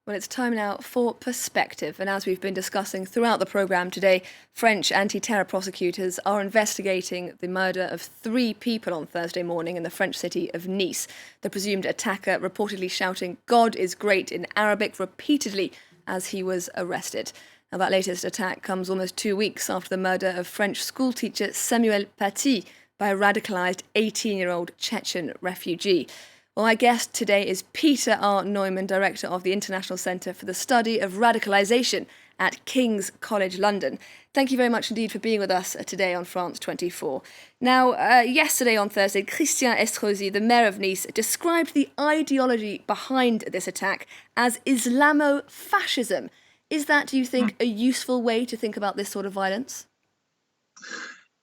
Well, it's time now for perspective. And as we've been discussing throughout the programme today, French anti-terror prosecutors are investigating the murder of 3 people on Thursday morning in the French city of Nice. The presumed attacker reportedly shouting "God is great" in Arabic repeatedly as he was arrested. Now, that latest attack comes almost 2 weeks after the murder of French schoolteacher Samuel Paty by a radicalised 18-year-old Chechen refugee. Well, my guest today is Peter R. Neumann, Director of the International Centre for the Study of Radicalisation at King's College London. Thank you very much indeed for being with us today on France 24. Now, yesterday on Thursday, Christian Estrosi, the mayor of Nice, described the ideology behind this attack as Islamofascism. Is that, do you think, a useful way to think about this sort of violence?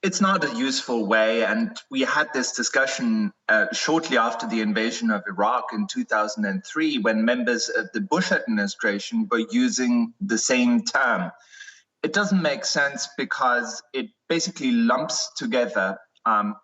It's not a useful way, and we had this discussion shortly after the invasion of Iraq in 2003 when members of the Bush administration were using the same term. It doesn't make sense because it basically lumps together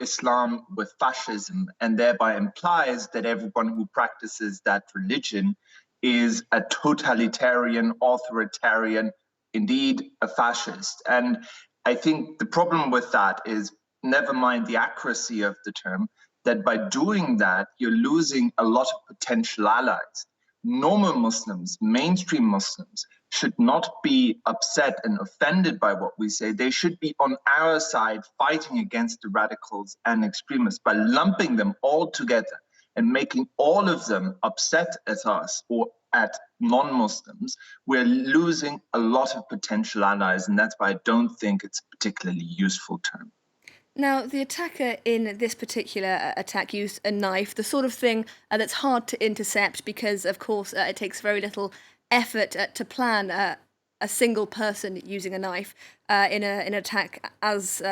Islam with fascism and thereby implies that everyone who practices that religion is a totalitarian, authoritarian, indeed a fascist. And I think the problem with that is, never mind the accuracy of the term, that by doing that, you're losing a lot of potential allies. Normal Muslims, mainstream Muslims, should not be upset and offended by what we say. They should be on our side fighting against the radicals and extremists. By lumping them all together and making all of them upset at us or at non-Muslims, we're losing a lot of potential allies, and that's why I don't think it's a particularly useful term. Now, the attacker in this particular attack used a knife, the sort of thing that's hard to intercept because, of course, it takes very little effort to plan a single person using a knife in an attack, as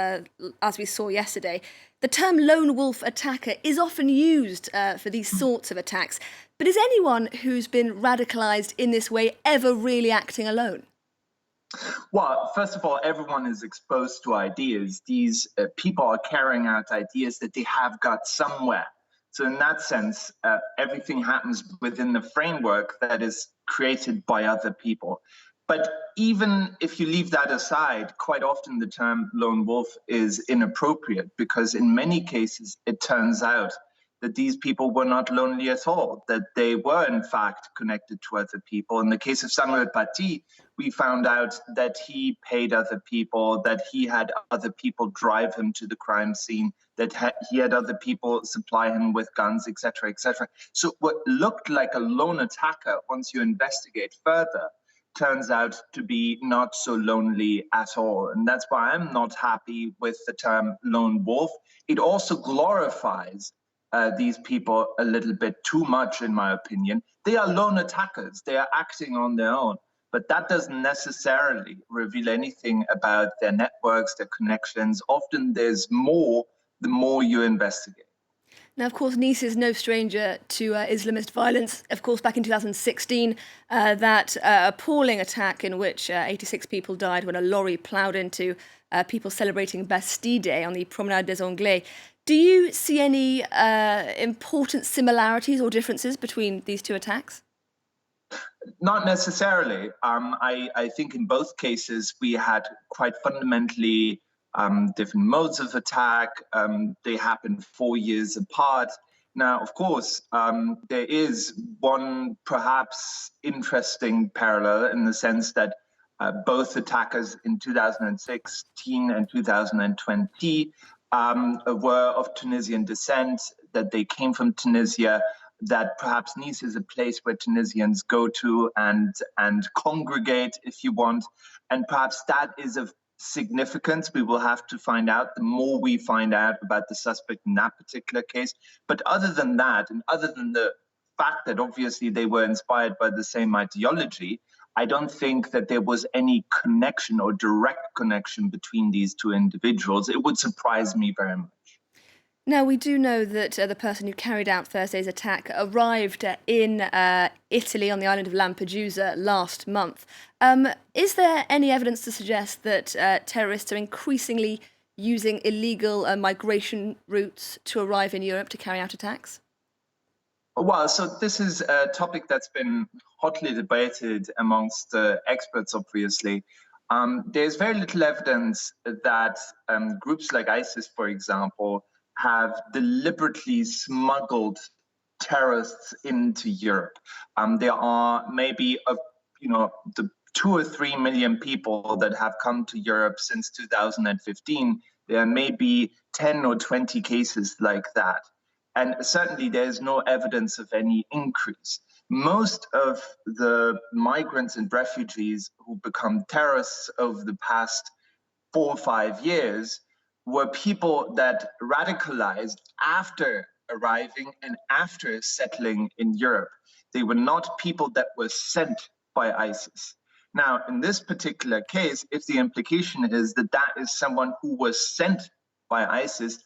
we saw yesterday. The term lone wolf attacker is often used for these sorts of attacks. But is anyone who's been radicalised in this way ever really acting alone? Well, first of all, everyone is exposed to ideas. These people are carrying out ideas that they have got somewhere. So in that sense, everything happens within the framework that is created by other people. But even if you leave that aside, quite often the term lone wolf is inappropriate because in many cases it turns out that these people were not lonely at all, that they were in fact connected to other people. In the case of Samuel Paty, we found out that he paid other people, that he had other people drive him to the crime scene, that he had other people supply him with guns, etc., etc. So what looked like a lone attacker, once you investigate further, turns out to be not so lonely at all. And that's why I'm not happy with the term lone wolf. It also glorifies these people a little bit too much, in my opinion. They are lone attackers. They are acting on their own. But that doesn't necessarily reveal anything about their networks, their connections. Often there's more the more you investigate. Now, of course, Nice is no stranger to Islamist violence. Of course, back in 2016, that appalling attack in which 86 people died when a lorry ploughed into people celebrating Bastille Day on the Promenade des Anglais. Do you see any important similarities or differences between these two attacks? Not necessarily. I think in both cases we had quite fundamentally different modes of attack. They happened 4 years apart. Now, of course, there is one perhaps interesting parallel in the sense that both attackers in 2016 and 2020 were of Tunisian descent, that they came from Tunisia, that perhaps Nice is a place where Tunisians go to and congregate, if you want. And perhaps that is of significance. We will have to find out the more we find out about the suspect in that particular case. But other than that, and other than the fact that obviously they were inspired by the same ideology, I don't think that there was any connection or direct connection between these two individuals. It would surprise me very much. Now, we do know that the person who carried out Thursday's attack arrived in Italy on the island of Lampedusa last month. Is there any evidence to suggest that terrorists are increasingly using illegal migration routes to arrive in Europe to carry out attacks? Well, so this is a topic that's been hotly debated amongst experts, obviously. There's very little evidence that groups like ISIS, for example, have deliberately smuggled terrorists into Europe. There are maybe, the 2 or 3 million people that have come to Europe since 2015. There may be 10 or 20 cases like that. And certainly there's no evidence of any increase. Most of the migrants and refugees who become terrorists over the past 4 or 5 years were people that radicalized after arriving and after settling in Europe. They were not people that were sent by ISIS. Now, in this particular case, if the implication is that that is someone who was sent by ISIS,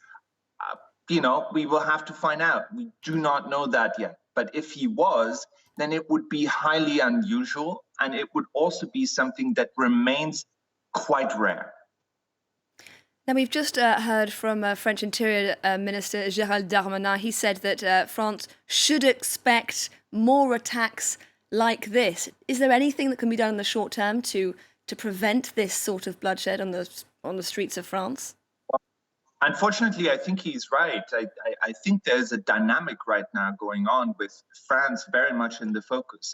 we will have to find out. We do not know that yet. But if he was, then it would be highly unusual, and it would also be something that remains quite rare. Now, we've just heard from French Interior Minister Gérald Darmanin. He said that France should expect more attacks like this. Is there anything that can be done in the short term to prevent this sort of bloodshed on the streets of France? Unfortunately, I think he's right. I think there's a dynamic right now going on with France very much in the focus.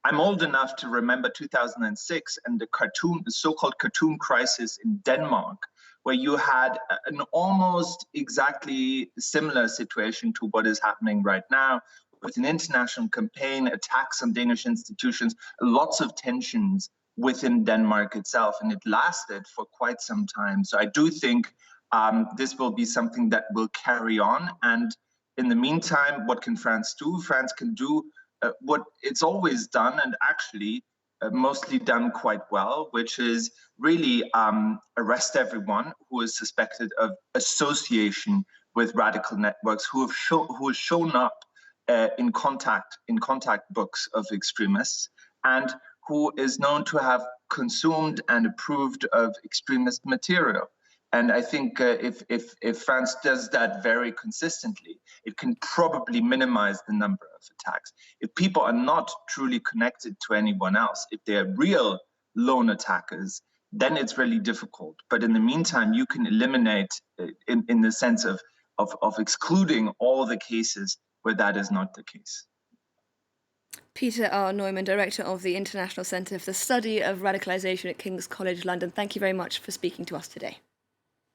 I'm old enough to remember 2006 and the so-called cartoon crisis in Denmark, where you had an almost exactly similar situation to what is happening right now, with an international campaign, attacks on Danish institutions, lots of tensions within Denmark itself, and it lasted for quite some time. So I do think this will be something that will carry on. And in the meantime, what can France do? France can do what it's always done, and actually mostly done quite well, which is really arrest everyone who is suspected of association with radical networks, who have shown up in contact books of extremists, and who is known to have consumed and approved of extremist material. And I think if France does that very consistently, it can probably minimize the number of attacks. If people are not truly connected to anyone else, if they're real lone attackers, then it's really difficult. But in the meantime, you can eliminate in the sense of excluding all the cases where that is not the case. Peter R. Neumann, Director of the International Centre for the Study of Radicalisation at King's College London, thank you very much for speaking to us today.